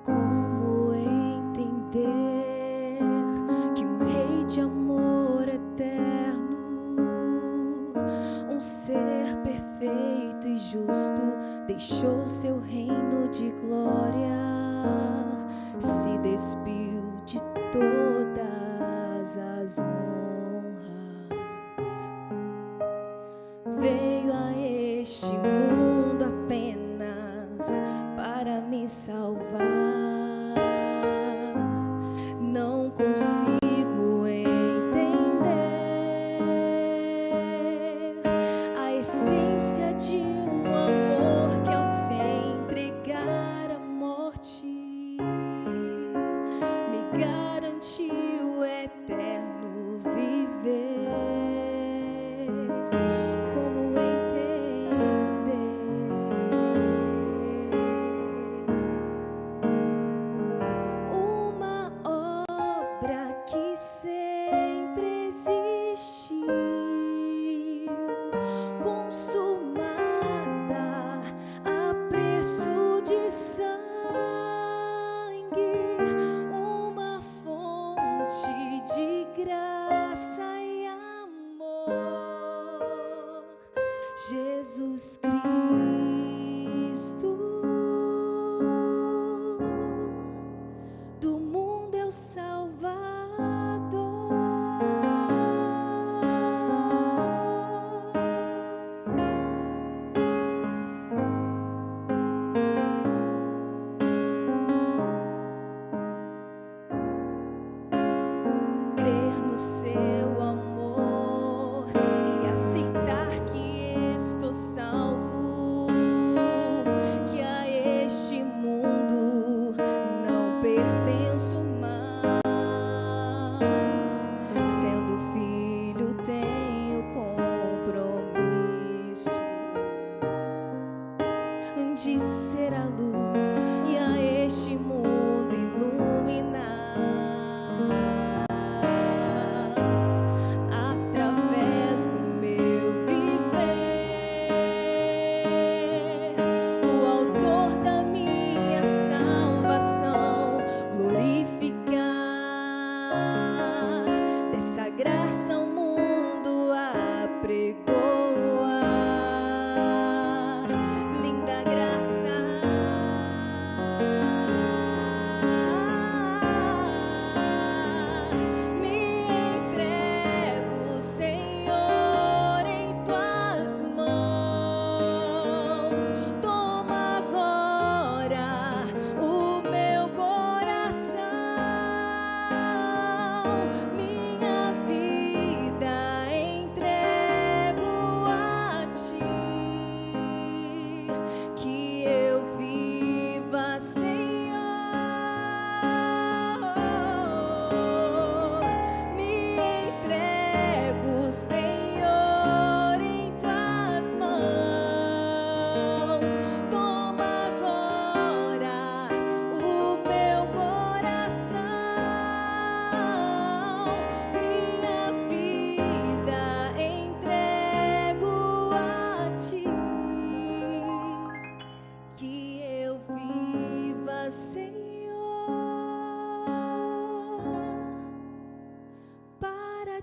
Como entender que um rei de amor eterno, um ser perfeito e justo, deixou seu reino de glória, se despiu de todas as honras, veio a este mundo apenas para me salvar. Não consigo entender a essência de um amor que, ao se entregar à morte, me garantiu eterno viver. Como entender uma obra que sempre existiu, consumada a preço de sangue, uma fonte de graça e amor, Jesus Cristo, do mundo é o Salvador. Crer no seu amor e aceitar que estou salvo, que a este mundo não pertenço mais. Sendo filho, tenho compromisso de ser a luz e a este mundo iluminar.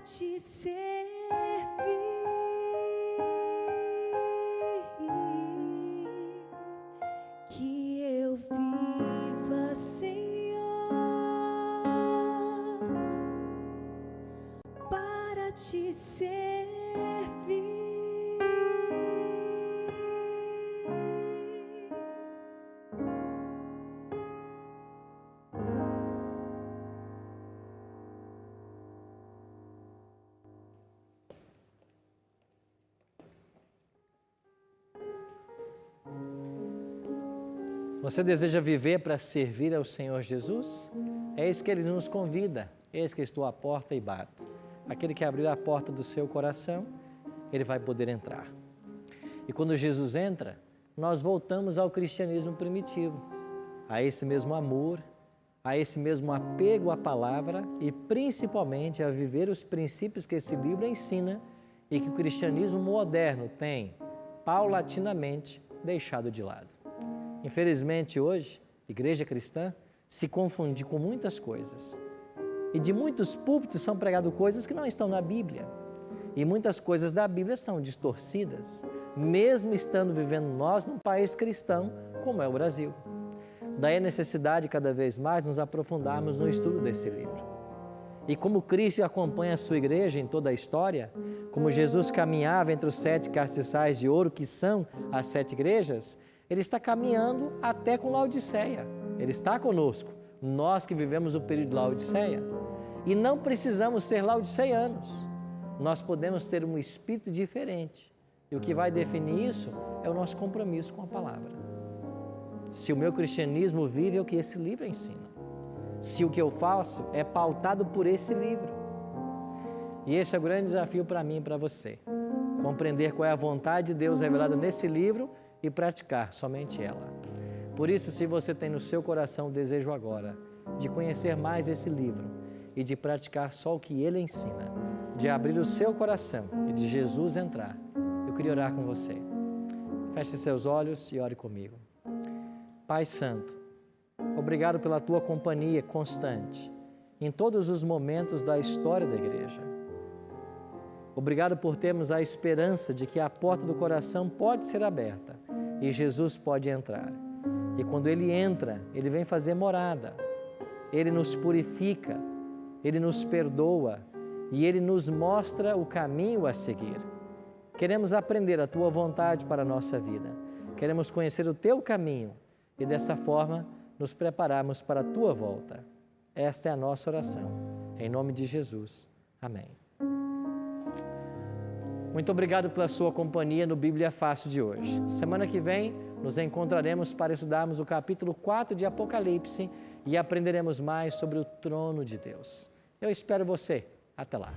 te servir. Que eu viva, Senhor, para te servir.
Você deseja viver para servir ao Senhor Jesus? É isso que Ele nos convida. Eis que estou à porta e bato. Aquele que abrir a porta do seu coração, ele vai poder entrar. E quando Jesus entra, nós voltamos ao cristianismo primitivo, a esse mesmo amor, a esse mesmo apego à palavra e principalmente a viver os princípios que esse livro ensina e que o cristianismo moderno tem paulatinamente deixado de lado. Infelizmente hoje, a igreja cristã se confunde com muitas coisas. E de muitos púlpitos são pregadas coisas que não estão na Bíblia. E muitas coisas da Bíblia são distorcidas, mesmo estando vivendo nós num país cristão como é o Brasil. Daí a necessidade cada vez mais nos aprofundarmos no estudo desse livro. E como Cristo acompanha a sua igreja em toda a história, como Jesus caminhava entre os 7 castiçais de ouro que são as 7 igrejas, Ele está caminhando até com Laodiceia. Ele está conosco, nós que vivemos o período de Laodiceia. E não precisamos ser laodiceianos. Nós podemos ter um espírito diferente. E o que vai definir isso é o nosso compromisso com a palavra. Se o meu cristianismo vive é o que esse livro ensina. Se o que eu faço é pautado por esse livro. E esse é o grande desafio para mim e para você. Compreender qual é a vontade de Deus revelada nesse livro e praticar somente ela. Por isso, se você tem no seu coração o desejo agora de conhecer mais esse livro e de praticar só o que ele ensina, de abrir o seu coração e de Jesus entrar, eu queria orar com você. Feche seus olhos e ore comigo. Pai Santo, obrigado pela tua companhia constante em todos os momentos da história da igreja. Obrigado por termos a esperança de que a porta do coração pode ser aberta e Jesus pode entrar. E quando Ele entra, Ele vem fazer morada. Ele nos purifica, Ele nos perdoa e Ele nos mostra o caminho a seguir. Queremos aprender a Tua vontade para a nossa vida. Queremos conhecer o Teu caminho e dessa forma nos prepararmos para a Tua volta. Esta é a nossa oração. Em nome de Jesus. Amém. Muito obrigado pela sua companhia no Bíblia Fácil de hoje. Semana que vem nos encontraremos para estudarmos o capítulo 4 de Apocalipse e aprenderemos mais sobre o trono de Deus. Eu espero você. Até lá.